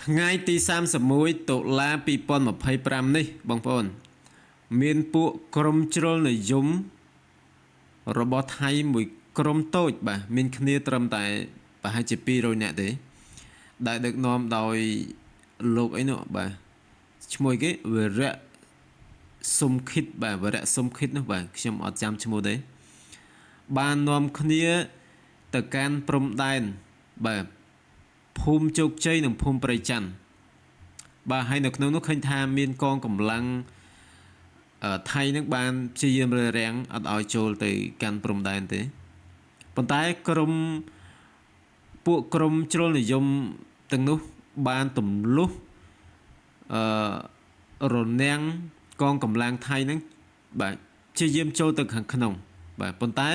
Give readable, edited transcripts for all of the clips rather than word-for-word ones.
ថ្ងៃទី31តុលា2025នេះបងប្អូនមានពួកក្រុមជ្រុលនិយមរបស់ថៃមួយក្រុមតូចបាទមានគ្នាត្រឹមតែប្រហែលជា200នាក់ទេដែលដឹកនាំដោយលោកអីនោះបាទឈ្មោះគេវរៈសុំឃិតបាទវរៈសុំឃិតនោះបាទខ្ញុំអត់ចាំឈ្មោះទេបាននាំគ្នាទៅកាន់ព្រំដែនបាទភូមិជោគជ័យនិងភូមិព្រៃច័ន្ទបាទហើយនៅក្នុងនោះឃើញថាមានកងកម្លាំងថៃនឹងបានព្យាយាមរើរាំងអត់ឲ្យចូលទៅកាន់ព្រំដែនទេប៉ុន្តែពួកក្រុមជ្រុលនិយមទាំងនោះបានទម្លុះរនាំងកងកម្លាំងថៃនឹងបាទព្យាយាមចូលទៅខាងក្នុងបាទប៉ុន្តែ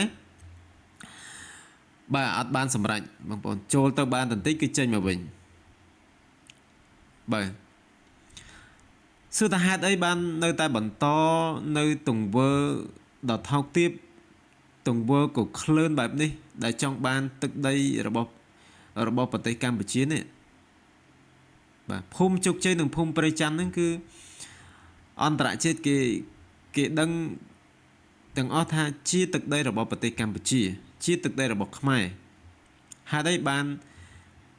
បាទអត់បានសម្រេចបងប្អូនចូលទៅបានបន្តិចគឺចេញមកវិញបាទសួរថាហេតុអីបាននៅតែបន្តនៅទង្វើដ៏ថោកទាបទង្វើក៏ក្លឿនបែបនេះដែលចង់បានទឹកដីរបស់ប្រទេសកម្ពុជានេះបាទភូមិជោគជ័យនិងភូមិព្រៃច័ន្ទហ្នឹងគឺអន្តរជាតិគេដឹងទាំងអស់ថាជាទឹកដីរបស់ប្រទេសកម្ពុជាជាទឹកដីរបស់ខ្មែរហេតុអីបាន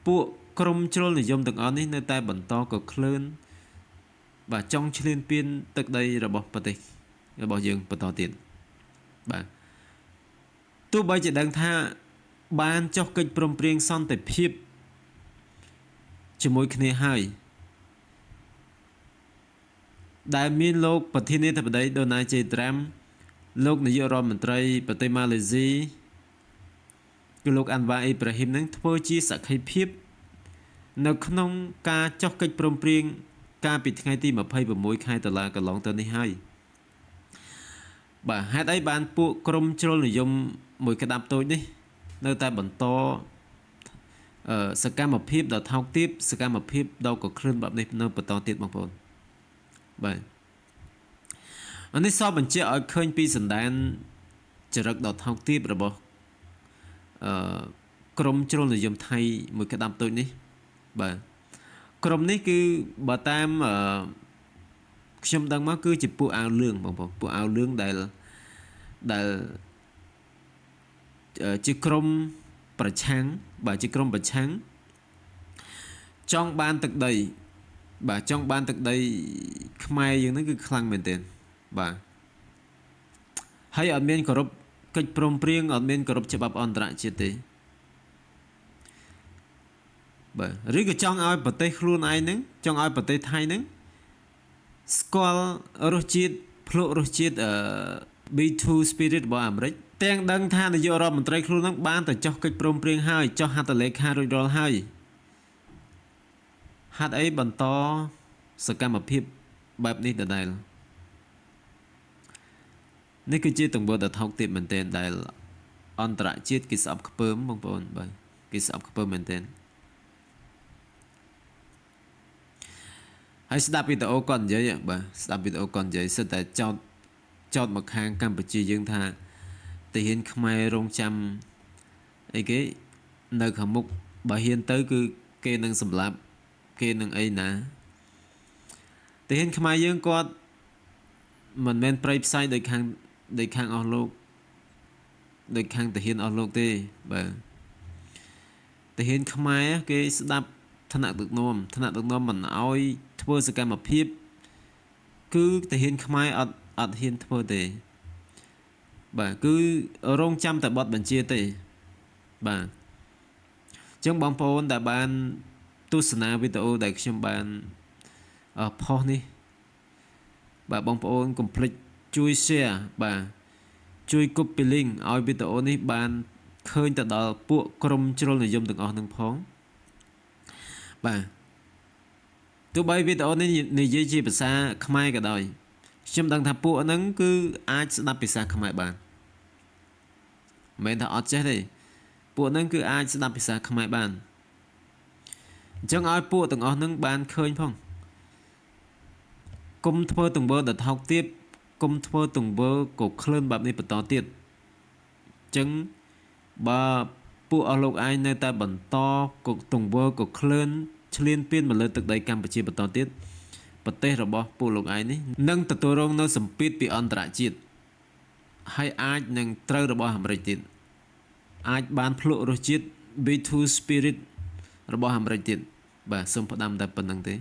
ពួកក្រុមជ្រុលនិយមទាំងអស់នេះនៅតែបន្តក៏ក្លឿនបាទចង់ឈ្លានពានទឹកដីរបស់ប្រទេសរបស់យើងបន្តទៀតបាទទោះបីជាដឹងថាបានចុះកិច្ចព្រមព្រៀងសន្តិភាពជាមួយគ្នាហើយដែលមានលោកប្រធានាធិបតីដូណាល់ J. Trump លោកនាយករដ្ឋមន្ត្រីប្រទេសម៉ាឡេស៊ីគឺលោកអាន់វ៉ាអ៊ីប្រាហ៊ីមនឹងធ្វើជាសក្ខីភាពនៅក្នុងការចុះកិច្ចព្រមព្រៀងកាលពីថ្ងៃទី26ខែតុលាកន្លងទៅនេះហើយបាទហេតុអីបានពួកក្រុមជ្រុលនិយមមួយក្តាប់តូចនេះនៅតែបន្តសកម្មភាពដ៏ថោកទាបសកម្មភាពដ៏កក្លឿនបែបនេះនៅបន្តទៀតបងប្អូនបាទអានេះសបញ្ជាក់ឲ្យឃើញពីសន្តានចរិតដ៏ថោកទាបរបស់ក្រុមជ្រុលនិយមថៃមួយក្តាប់តូចនេះបាទក្រុមនេះគឺបើតាមខ្ញុំដឹងមកគឺជាពួកអាវលឿងបងប្អូនពួកអាវលឿងដែលជាក្រុមប្រឆាំងបាទជាក្រុមប្រឆាំងចង់បានទឹកដីបាទចង់បានទឹកដីខ្មែរយើងហ្នឹងគឺខ្លាំងមែនទែនបាទហើយអត់មានគោរពកិច្ចព្រមព្រៀងអត់មានគោរពច្បាប់អន្តរជាតិទេបាទឬក៏ចង់ឲ្យប្រទេសខ្លួនឯងហ្នឹងចង់ឲ្យប្រទេសថៃហ្នឹងស្គាល់រសជាតិភ្លក់រសជាតិB2 Spirit របស់អាមេរិកទាំងដឹងថានាយករដ្ឋមន្ត្រីខ្លួនហ្នឹងបានទៅចុះកិច្ចព្រមព្រៀងហើយចុះហត្ថលេខារួចរាល់ហើយហេតុអីបន្តសកម្មភាពបែបនេះដដែលនេះគឺជាទង្វើដ៏ថោកទាបមែនទែនដែលអន្តរជាតិគេស្អប់ខ្ពើមបងប្អូនបាទគេស្អប់ខ្ពើមមែនទែនហើយស្ដាប់វីដេអូគាត់និយាយបាទស្ដាប់វីដេអូគាត់និយាយសិតតែចោតមកខាងកម្ពុជាយើងថាទាហានខ្មែររងចាំអីគេនៅខាងមុខបើហ៊ានទៅគឺគេនឹងសម្លាប់គេនឹងអីណាទាហានខ្មែរយើងគាត់មិនមែនប្រៃផ្សាយដោយខាងអស់លោកដោយខាងទាហានអស់លោកទេបាទទាហានខ្មែរគេស្ដាប់ថ្នាក់ដឹកនាំមិនអោយធ្វើសកម្មភាពគឺទាហានខ្មែរអត់ហ៊ានធ្វើទេបាទគឺរងចាំតែបទបញ្ជាទេបាទអញ្ចឹងបងប្អូនដែលបានទស្សនាវីដេអូដែលខ្ញុំបានផុសនេះបាទបងប្អូនកុំភ្លេចជួយ share បាទជួយ copy link ឲ្យវីដេអូនេះបានឃើញទៅដល់ពួកក្រុមជ្រុលនិយមទាំងអស់នឹងផងបាទទោះបីវីដេអូនេះនិយាយជាភាសាខ្មែរក៏ដោយខ្ញុំដឹងថាពួកហ្នឹងគឺអាចស្ដាប់ភាសាខ្មែរបានមិនមែនថាអត់ចេះទេពួកហ្នឹងគឺអាចស្ដាប់ភាសាខ្មែរបានអញ្ចឹងឲ្យពួកទាំងអស់ហ្នឹងបានឃើញផងគុំធ្វើទង្វើដ៏ថោកទាបគុំធ្វើទង្វើក៏ក្លឿនបែបនេះបន្តទៀតអញ្ចឹងបើពួកអស់លោកឯងនៅតែបន្តទង្វើក៏ក្លឿន ឆ្លៀនពៀនមកលើទឹកដីកម្ពុជាបន្តទៀតប្រទេសរបស់ពួកលោកឯងនេះនឹងទទួលរងនៅសម្ពាធពីអន្តរជាតិហើយអាចនឹងត្រូវរបស់អាមេរិកទៀតអាចបានភ្លក់រសជាតិ B2 Spirit របស់អាមេរិកទៀតបាទសូមផ្ដាំតែប៉ុណ្្នឹងទេ